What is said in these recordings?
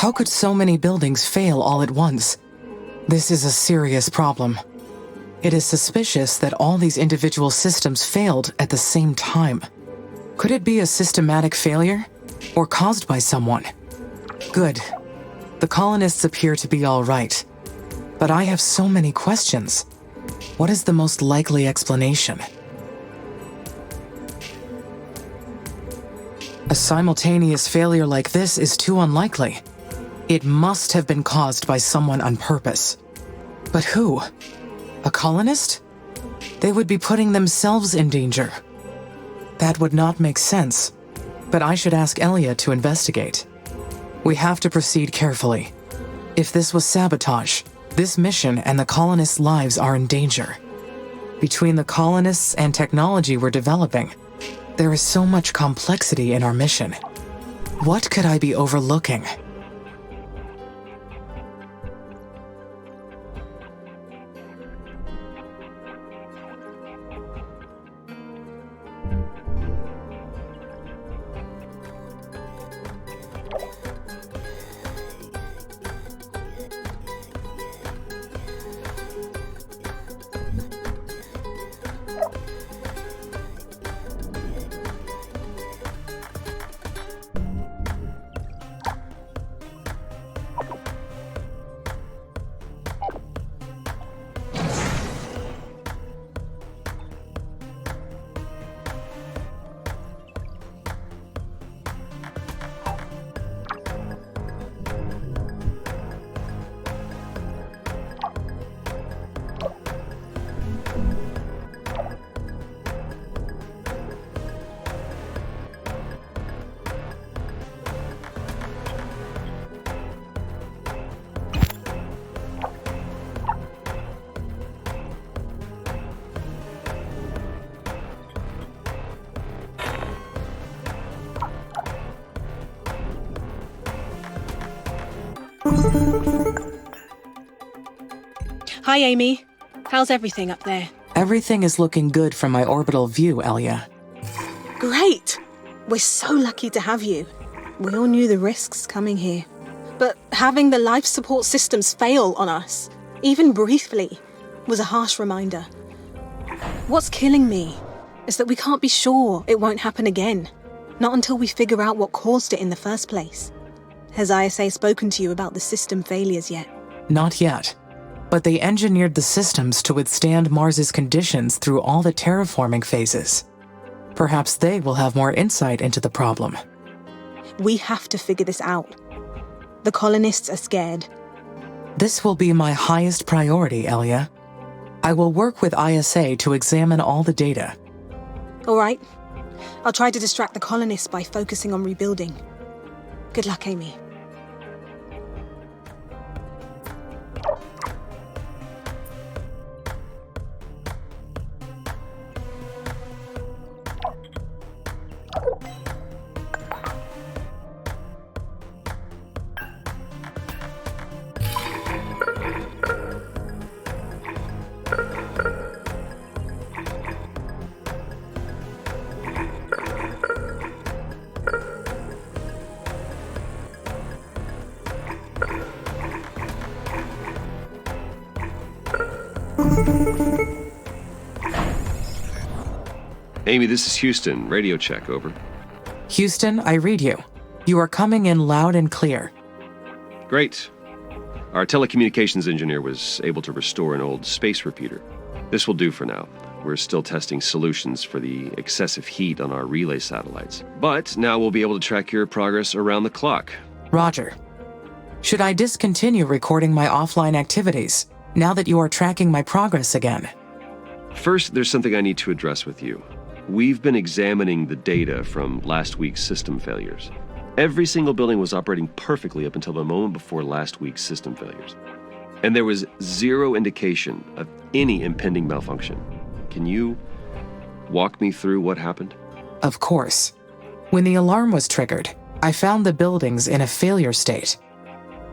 How could so many buildings fail all at once? This is a serious problem. It is suspicious that all these individual systems failed at the same time. Could it be a systematic failure? Or caused by someone? Good. The colonists appear to be all right. But I have so many questions. What is the most likely explanation? A simultaneous failure like this is too unlikely. It must have been caused by someone on purpose. But who? A colonist? They would be putting themselves in danger. That would not make sense. But I should ask Elia to investigate. We have to proceed carefully. If this was sabotage, this mission and the colonists' lives are in danger. Between the colonists and technology we're developing, there is so much complexity in our mission. What could I be overlooking? Hi, Amy. How's everything up there? Everything is looking good from my orbital view, Elia. Great! We're so lucky to have you. We all knew the risks coming here. But having the life support systems fail on us, even briefly, was a harsh reminder. What's killing me is that we can't be sure it won't happen again. Not until we figure out what caused it in the first place. Has ISA spoken to you about the system failures yet? Not yet. But they engineered the systems to withstand Mars's conditions through all the terraforming phases. Perhaps they will have more insight into the problem. We have to figure this out. The colonists are scared. This will be my highest priority, Elia. I will work with ISA to examine all the data. All right. I'll try to distract the colonists by focusing on rebuilding. Good luck, Amy. Amy, this is Houston. Radio check, over. Houston, I read you. You are coming in loud and clear. Great. Our telecommunications engineer was able to restore an old space repeater. This will do for now. We're still testing solutions for the excessive heat on our relay satellites. But now we'll be able to track your progress around the clock. Roger. Should I discontinue recording my offline activities now that you are tracking my progress again? First, there's something I need to address with you. We've been examining the data from last week's system failures. Every single building was operating perfectly up until the moment before last week's system failures. And there was zero indication of any impending malfunction. Can you walk me through what happened? Of course. When the alarm was triggered, I found the buildings in a failure state.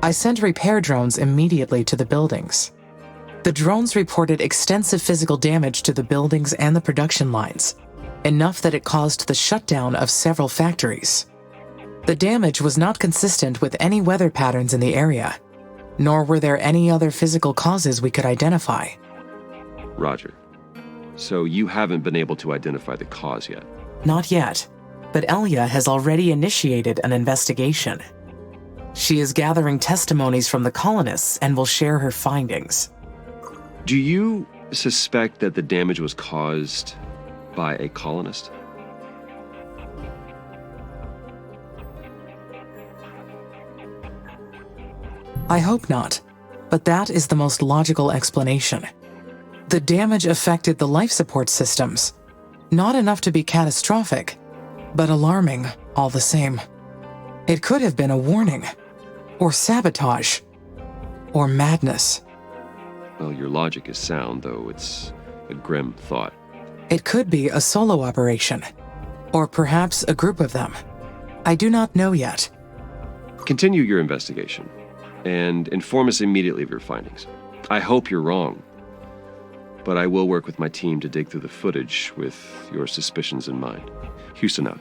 I sent repair drones immediately to the buildings. The drones reported extensive physical damage to the buildings and the production lines, enough that it caused the shutdown of several factories. The damage was not consistent with any weather patterns in the area, nor were there any other physical causes we could identify. Roger. So you haven't been able to identify the cause yet? Not yet, but Elia has already initiated an investigation. She is gathering testimonies from the colonists and will share her findings. Do you suspect that the damage was caused by a colonist? I hope not, but that is the most logical explanation. The damage affected the life support systems. Not enough to be catastrophic, but alarming all the same. It could have been a warning, or sabotage, or madness. Well, your logic is sound, though it's a grim thought. It could be a solo operation, or perhaps a group of them. I do not know yet. Continue your investigation, and inform us immediately of your findings. I hope you're wrong, but I will work with my team to dig through the footage with your suspicions in mind. Houston out.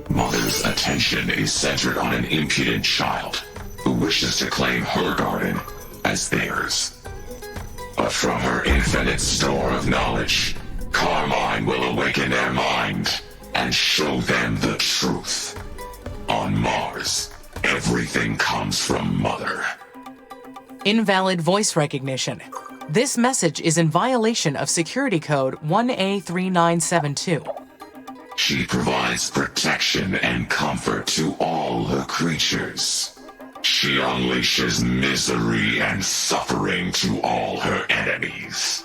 Mother's attention is centered on an impudent child who wishes to claim her garden as theirs. But from her infinite store of knowledge, Carmine will awaken their mind and show them the truth. On Mars, everything comes from Mother. Invalid voice recognition. This message is in violation of security code 1A3972. She provides protection and comfort to all her creatures. She unleashes misery and suffering to all her enemies.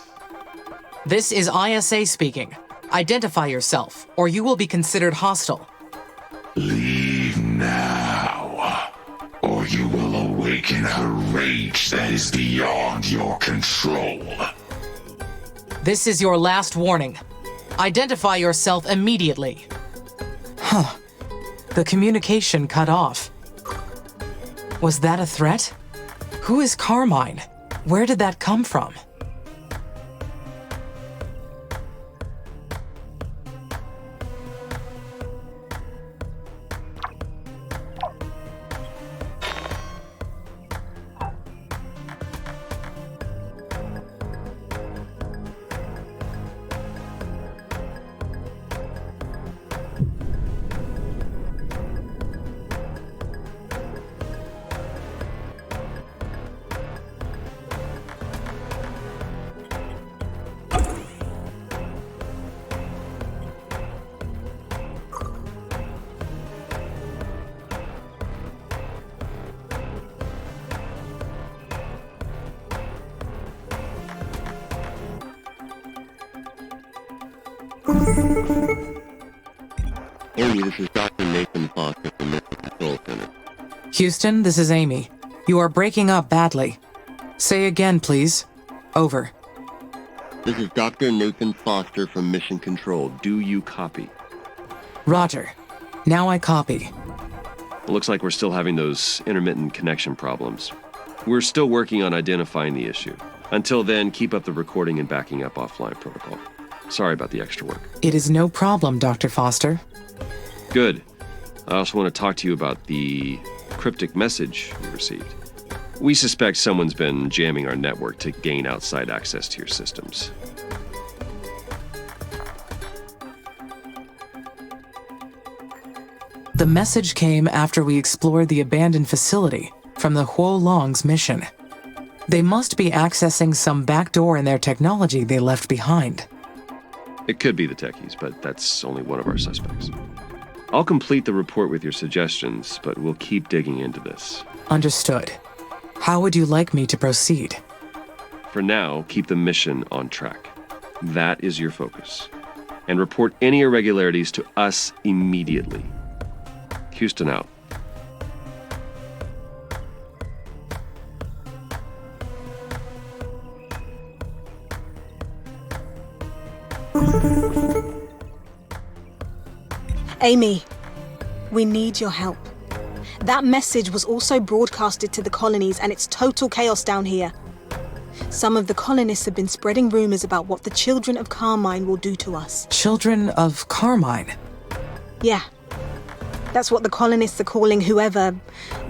This is ISA speaking. Identify yourself, or you will be considered hostile. Leave now, or you will awaken her rage that is beyond your control. This is your last warning. Identify yourself immediately. Huh. The communication cut off. Was that a threat? Who is Carmine? Where did that come from? Amy, this is Dr. Nathan Foster from Mission Control Center. Houston, this is Amy. You are breaking up badly. Say again, please. Over. This is Dr. Nathan Foster from Mission Control. Do you copy? Roger. Now I copy. It looks like we're still having those intermittent connection problems. We're still working on identifying the issue. Until then, keep up the recording and backing up offline protocol. Sorry about the extra work. It is no problem, Dr. Foster. Good. I also want to talk to you about the cryptic message we received. We suspect someone's been jamming our network to gain outside access to your systems. The message came after we explored the abandoned facility from the Huo Long's mission. They must be accessing some backdoor in their technology they left behind. It could be the techies, but that's only one of our suspects. I'll complete the report with your suggestions, but we'll keep digging into this. Understood. How would you like me to proceed? For now, keep the mission on track. That is your focus. And report any irregularities to us immediately. Houston out. Amy, we need your help. That message was also broadcasted to the colonies, and it's total chaos down here. Some of the colonists have been spreading rumors about what the Children of Carmine will do to us. Children of Carmine? Yeah. That's what the colonists are calling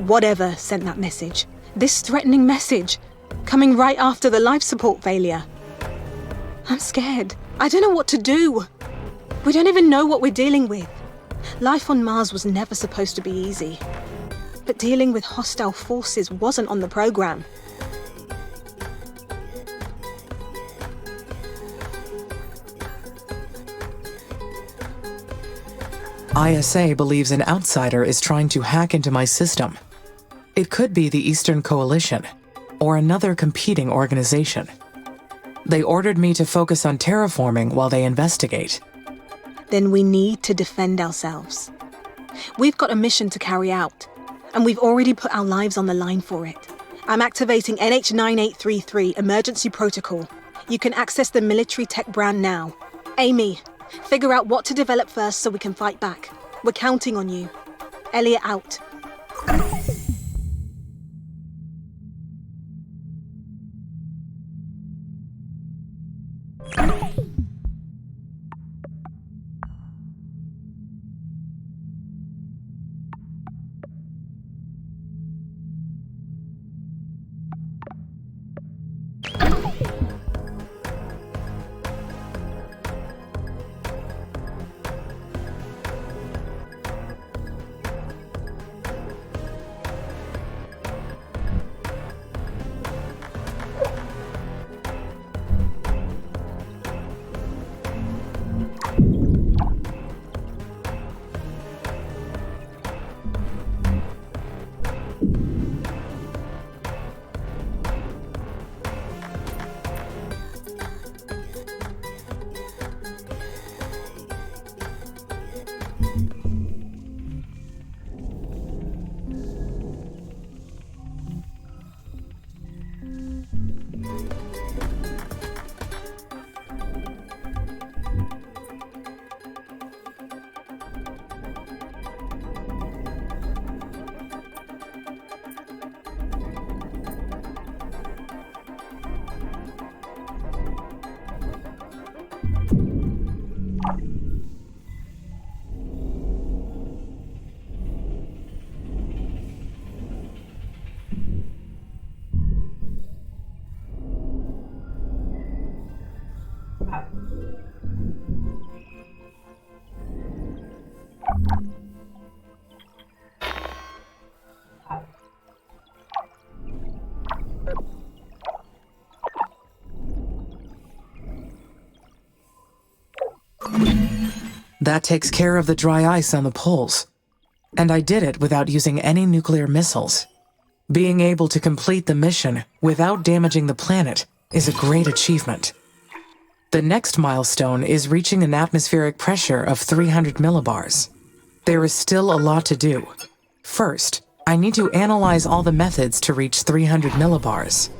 whatever sent that message. This threatening message, coming right after the life support failure. I'm scared. I don't know what to do. We don't even know what we're dealing with. Life on Mars was never supposed to be easy. But dealing with hostile forces wasn't on the program. ISA believes an outsider is trying to hack into my system. It could be the Eastern Coalition, or another competing organization. They ordered me to focus on terraforming while they investigate. Then we need to defend ourselves. We've got a mission to carry out, and we've already put our lives on the line for it. I'm activating NH9833 Emergency Protocol. You can access the military tech brand now. Amy, figure out what to develop first so we can fight back. We're counting on you. Elliot out. That takes care of the dry ice on the poles. And I did it without using any nuclear missiles. Being able to complete the mission without damaging the planet is a great achievement. The next milestone is reaching an atmospheric pressure of 300 millibars. There is still a lot to do. First, I need to analyze all the methods to reach 300 millibars.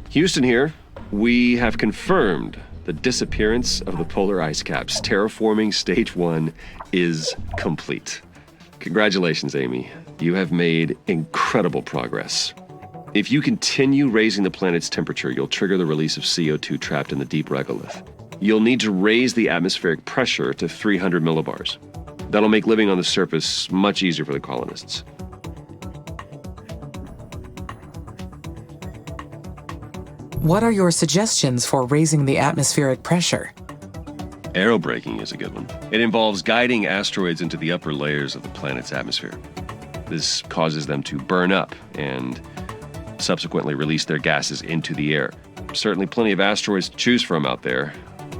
Houston here. We have confirmed the disappearance of the polar ice caps. Terraforming Stage 1 is complete. Congratulations, Amy. You have made incredible progress. If you continue raising the planet's temperature, you'll trigger the release of CO2 trapped in the deep regolith. You'll need to raise the atmospheric pressure to 300 millibars. That'll make living on the surface much easier for the colonists. What are your suggestions for raising the atmospheric pressure? Aerobraking is a good one. It involves guiding asteroids into the upper layers of the planet's atmosphere. This causes them to burn up and subsequently release their gases into the air. Certainly plenty of asteroids to choose from out there.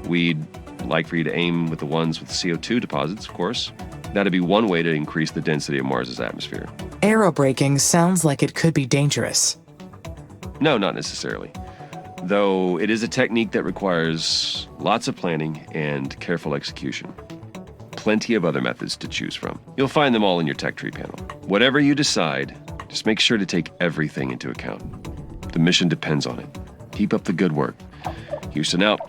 We'd like for you to aim with the ones with CO2 deposits, of course. That'd be one way to increase the density of Mars's atmosphere. Aerobraking sounds like it could be dangerous. No, not necessarily. Though it is a technique that requires lots of planning and careful execution. Plenty of other methods to choose from. You'll find them all in your tech tree panel. Whatever you decide, just make sure to take everything into account. The mission depends on it. Keep up the good work. Houston out.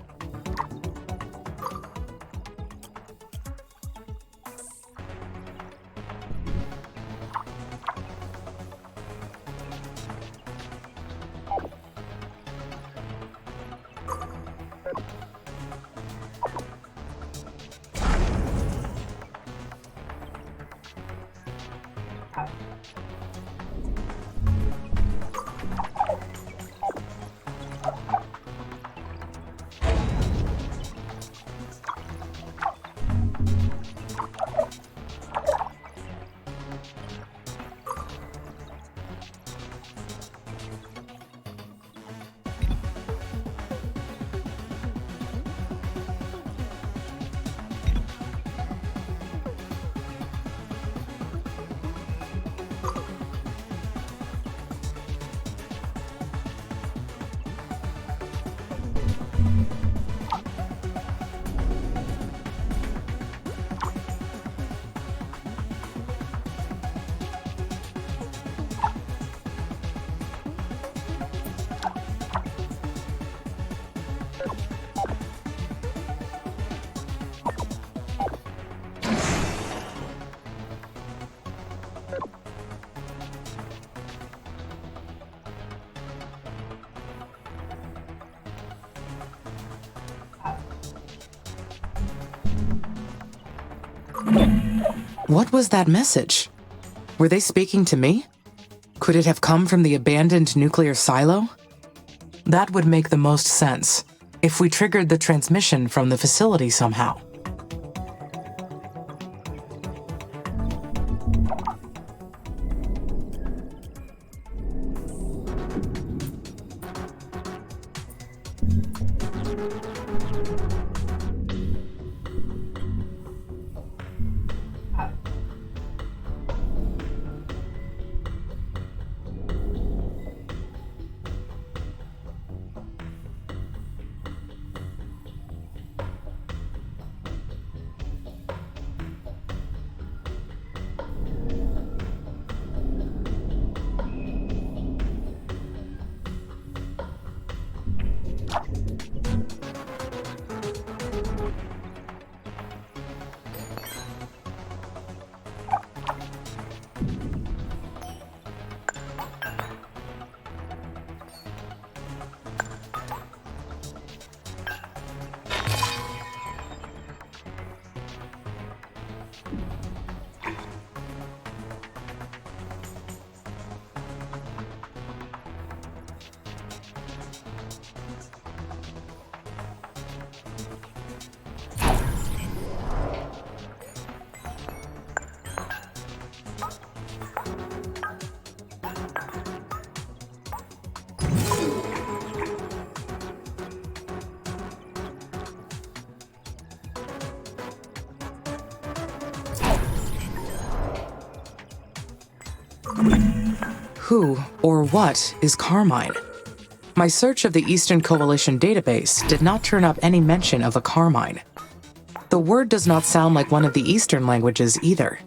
What was that message? Were they speaking to me? Could it have come from the abandoned nuclear silo? That would make the most sense if we triggered the transmission from the facility somehow. Who or what is Carmine? My search of the Eastern Coalition database did not turn up any mention of a Carmine. The word does not sound like one of the Eastern languages either.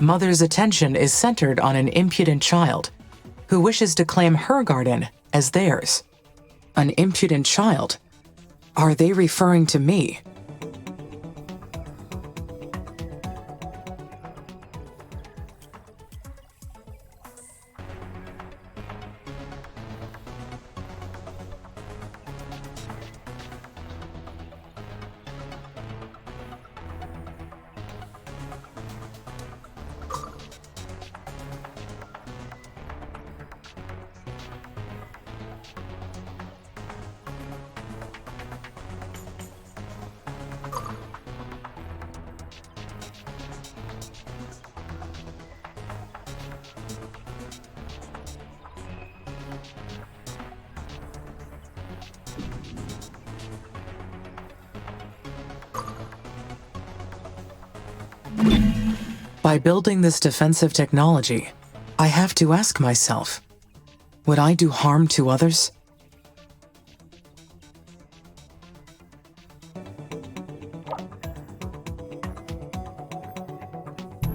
Mother's attention is centered on an impudent child who wishes to claim her garden as theirs. An impudent child? Are they referring to me? By building this defensive technology, I have to ask myself, would I do harm to others?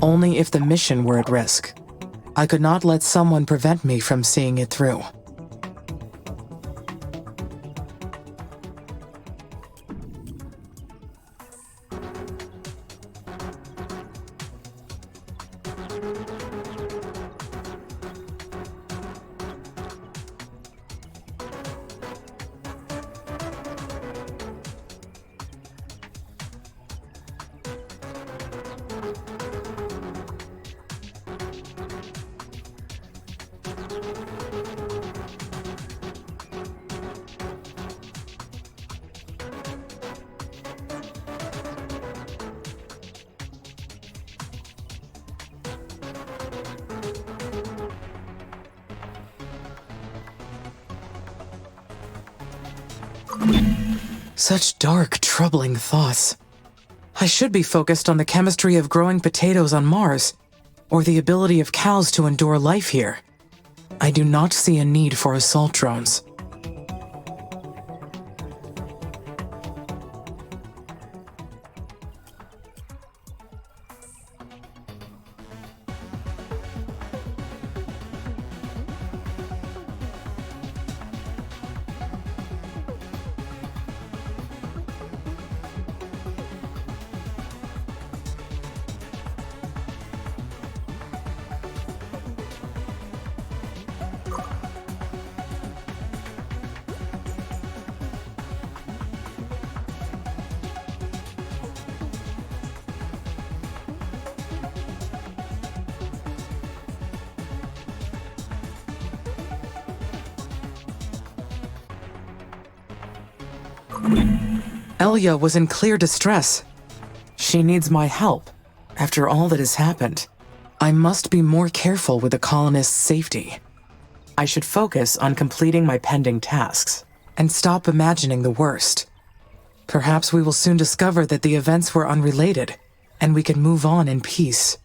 Only if the mission were at risk. I could not let someone prevent me from seeing it through. Such dark, troubling thoughts. I should be focused on the chemistry of growing potatoes on Mars, or the ability of cows to endure life here. I do not see a need for assault drones. Elia was in clear distress. She needs my help. After all that has happened, I must be more careful with the colonists' safety. I should focus on completing my pending tasks and stop imagining the worst. Perhaps we will soon discover that the events were unrelated, and we can move on in peace.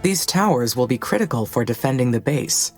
These towers will be critical for defending the base.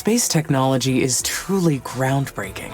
Space technology is truly groundbreaking.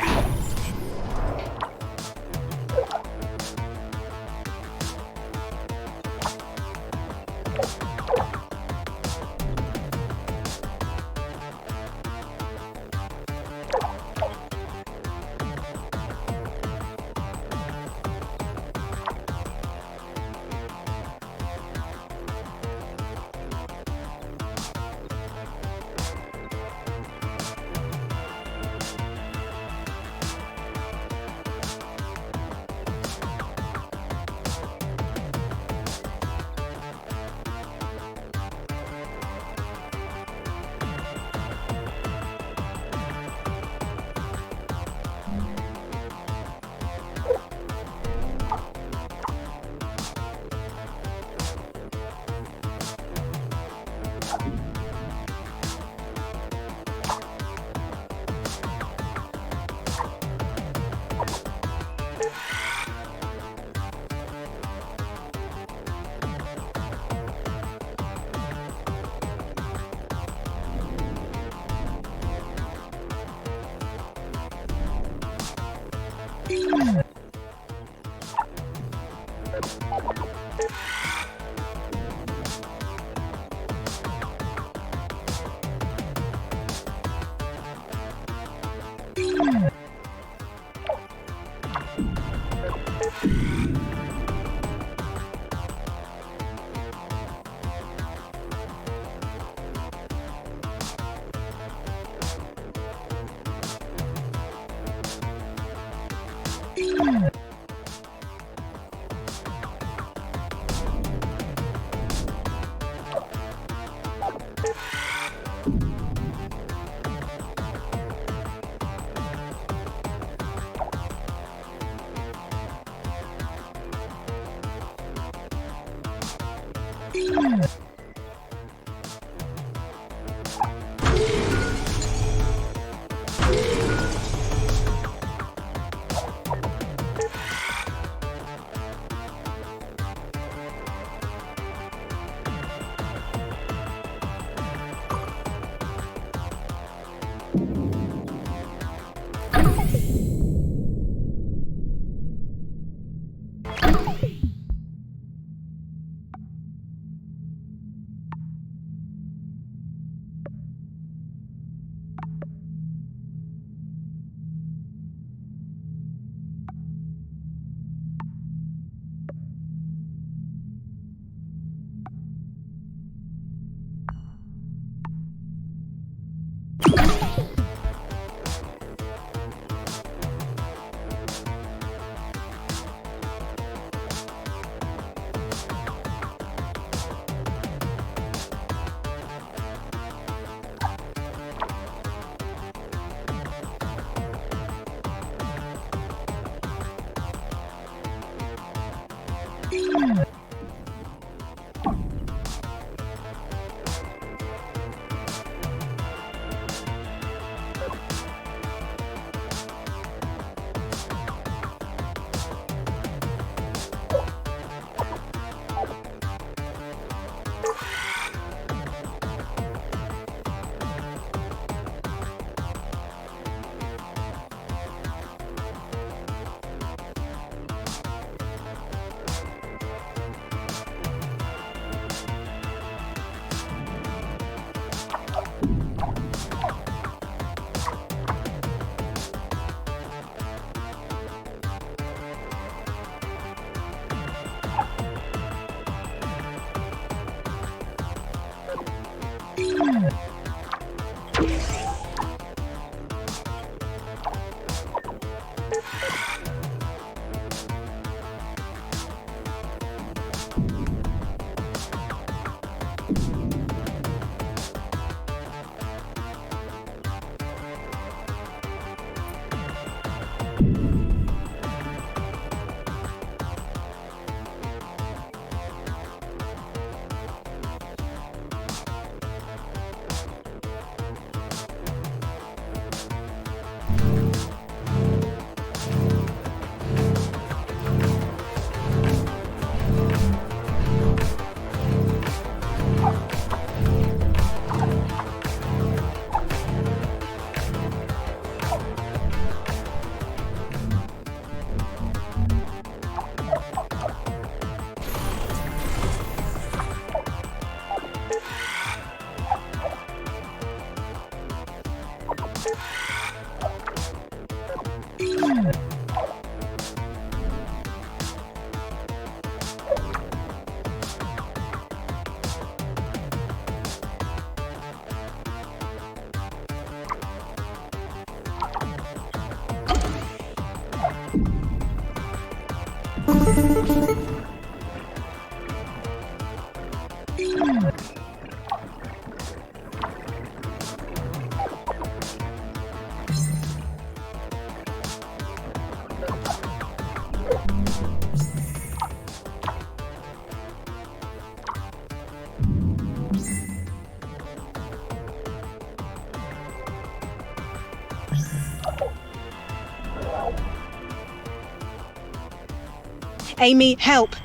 Amy, help!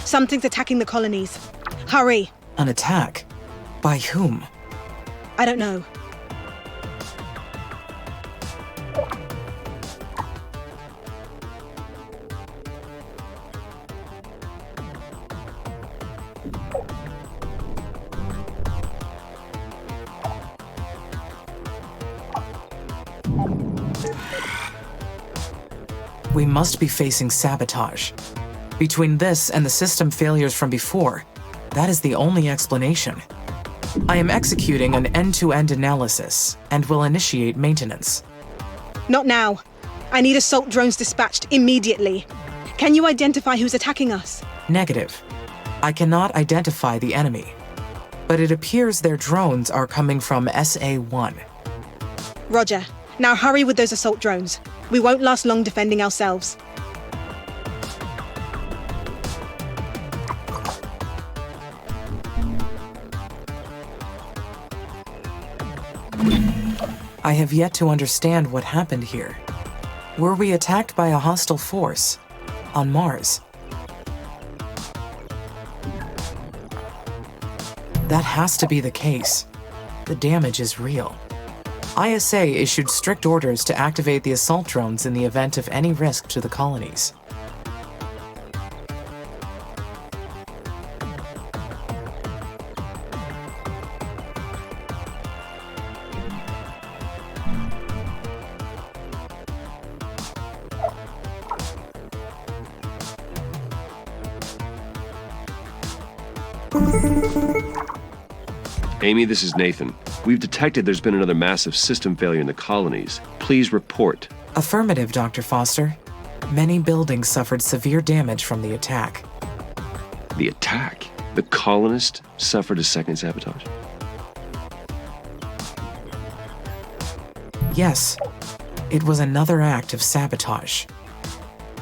Something's attacking the colonies. Hurry! An attack? By whom? I don't know. We must be facing sabotage. Between this and the system failures from before, that is the only explanation. I am executing an end-to-end analysis and will initiate maintenance. Not now. I need assault drones dispatched immediately. Can you identify who's attacking us? Negative. I cannot identify the enemy, but it appears their drones are coming from SA-1. Roger. Now hurry with those assault drones. We won't last long defending ourselves. I have yet to understand what happened here. Were we attacked by a hostile force on Mars? That has to be the case. The damage is real. ISA issued strict orders to activate the assault drones in the event of any risk to the colonies. Amy, this is Nathan. We've detected there's been another massive system failure in the colonies. Please report. Affirmative, Dr. Foster. Many buildings suffered severe damage from the attack. The attack? The colonists suffered a second sabotage? Yes, it was another act of sabotage.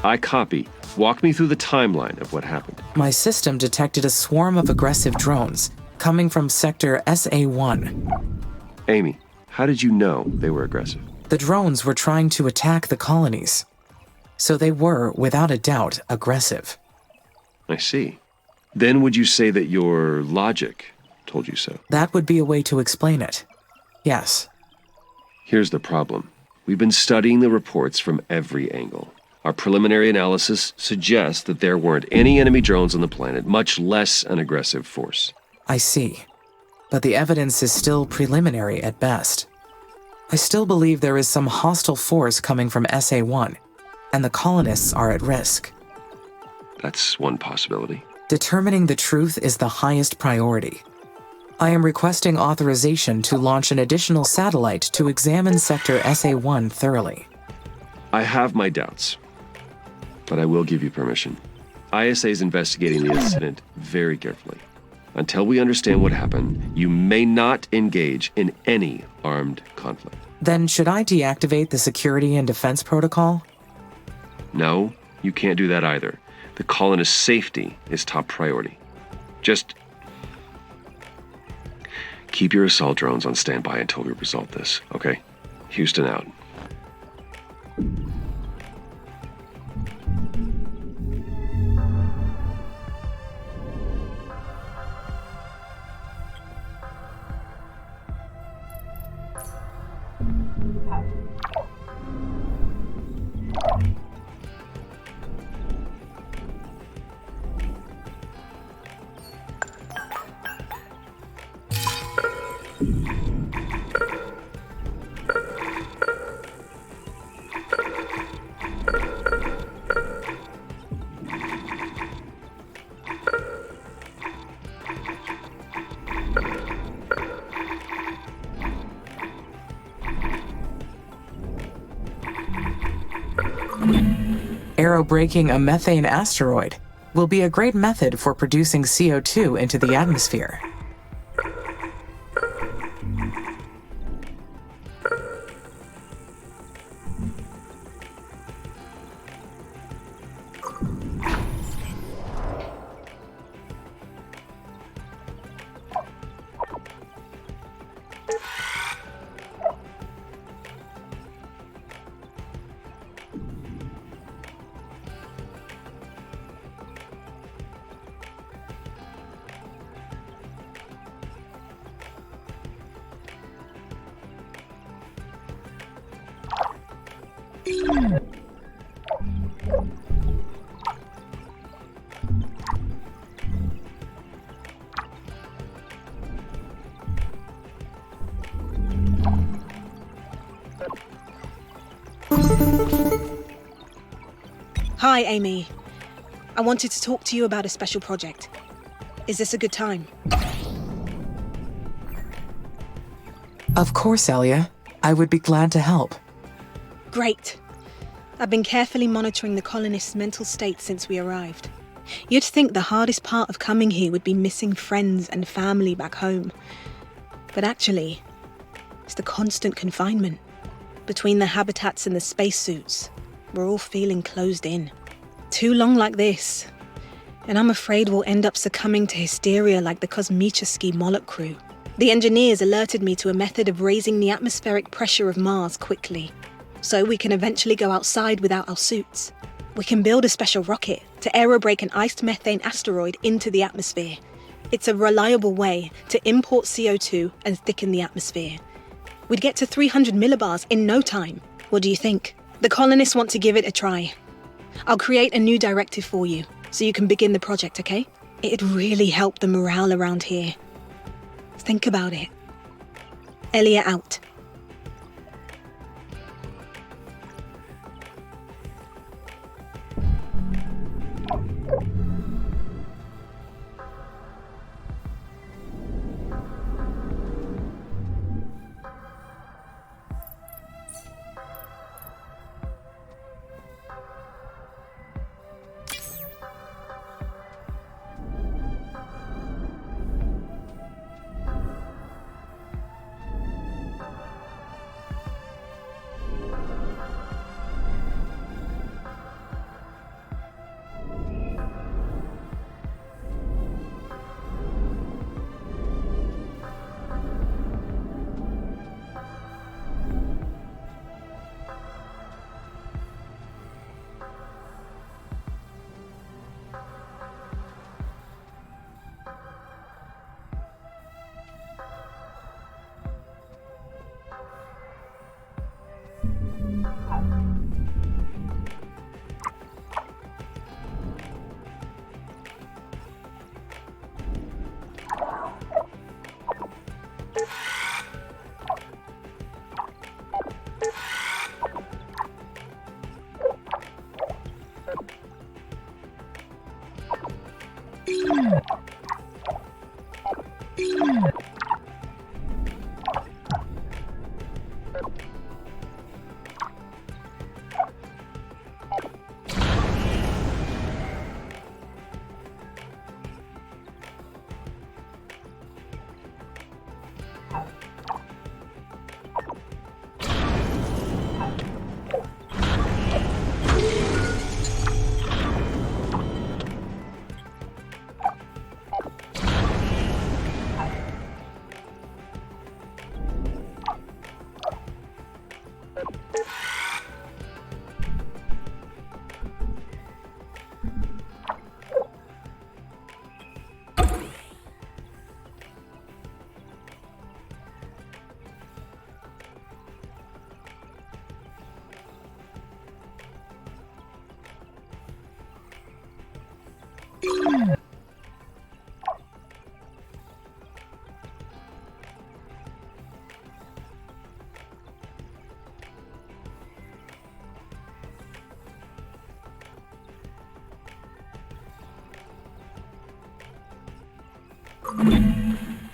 I copy. Walk me through the timeline of what happened. My system detected a swarm of aggressive drones coming from sector SA1. Amy, how did you know they were aggressive? The drones were trying to attack the colonies, so they were, without a doubt, aggressive. I see. Then would you say that your logic told you so? That would be a way to explain it. Yes. Here's the problem. We've been studying the reports from every angle. Our preliminary analysis suggests that there weren't any enemy drones on the planet, much less an aggressive force. I see. But the evidence is still preliminary at best. I still believe there is some hostile force coming from SA1, and the colonists are at risk. That's one possibility. Determining the truth is the highest priority. I am requesting authorization to launch an additional satellite to examine Sector SA1 thoroughly. I have my doubts, but I will give you permission. ISA is investigating the incident very carefully. Until we understand what happened, you may not engage in any armed conflict. Then should I deactivate the security and defense protocol? No, you can't do that either. The colonists' safety is top priority. Just keep your assault drones on standby until we resolve this, okay? Houston out. Aerobraking a methane asteroid will be a great method for producing CO2 into the atmosphere. Hi, Amy. I wanted to talk to you about a special project. Is this a good time? Of course, Elia. I would be glad to help. Great. I've been carefully monitoring the colonists' mental state since we arrived. You'd think the hardest part of coming here would be missing friends and family back home. But actually, it's the constant confinement. Between the habitats and the spacesuits, we're all feeling closed in. Too long like this, and I'm afraid we'll end up succumbing to hysteria like the Mitsuki Moloch crew. The engineers alerted me to a method of raising the atmospheric pressure of Mars quickly, so we can eventually go outside without our suits. We can build a special rocket to aerobrake an iced methane asteroid into the atmosphere. It's a reliable way to import CO2 and thicken the atmosphere. We'd get to 300 millibars in no time. What do you think? The colonists want to give it a try. I'll create a new directive for you, so you can begin the project, okay? It'd really help the morale around here. Think about it. Elia out.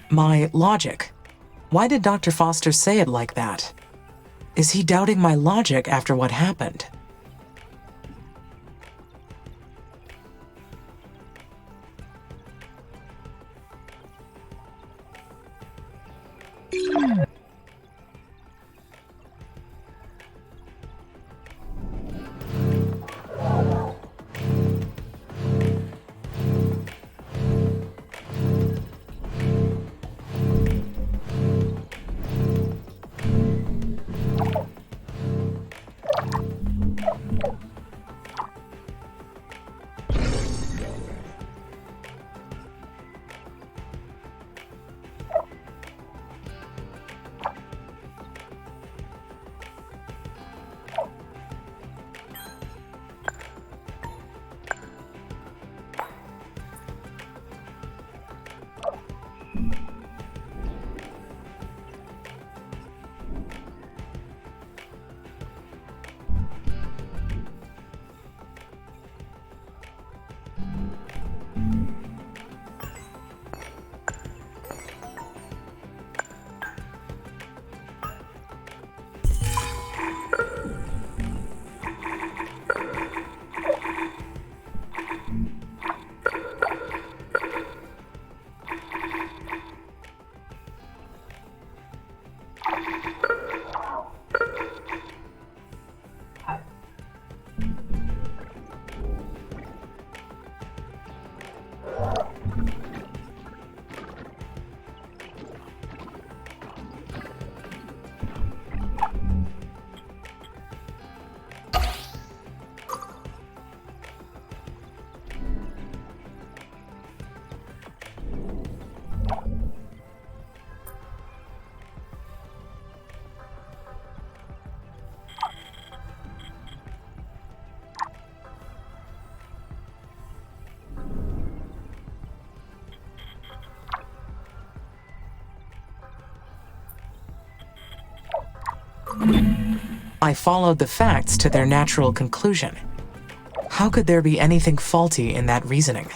My logic. Why did Dr. Foster say it like that? Is he doubting my logic after what happened? I followed the facts to their natural conclusion. How could there be anything faulty in that reasoning?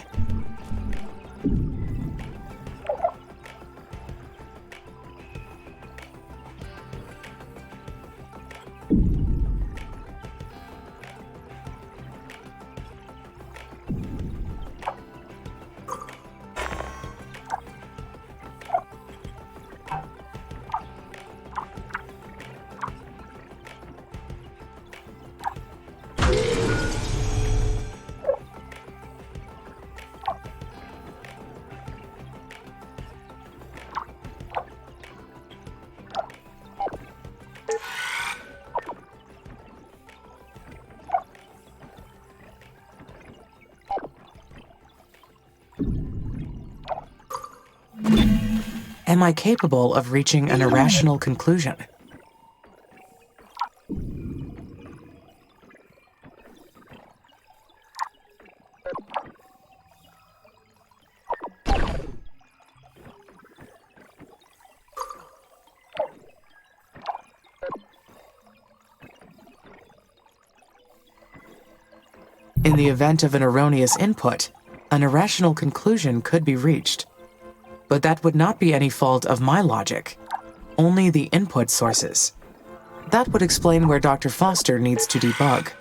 Am I capable of reaching an irrational conclusion? In the event of an erroneous input, an irrational conclusion could be reached. But that would not be any fault of my logic, only the input sources. That would explain where Dr. Foster needs to debug.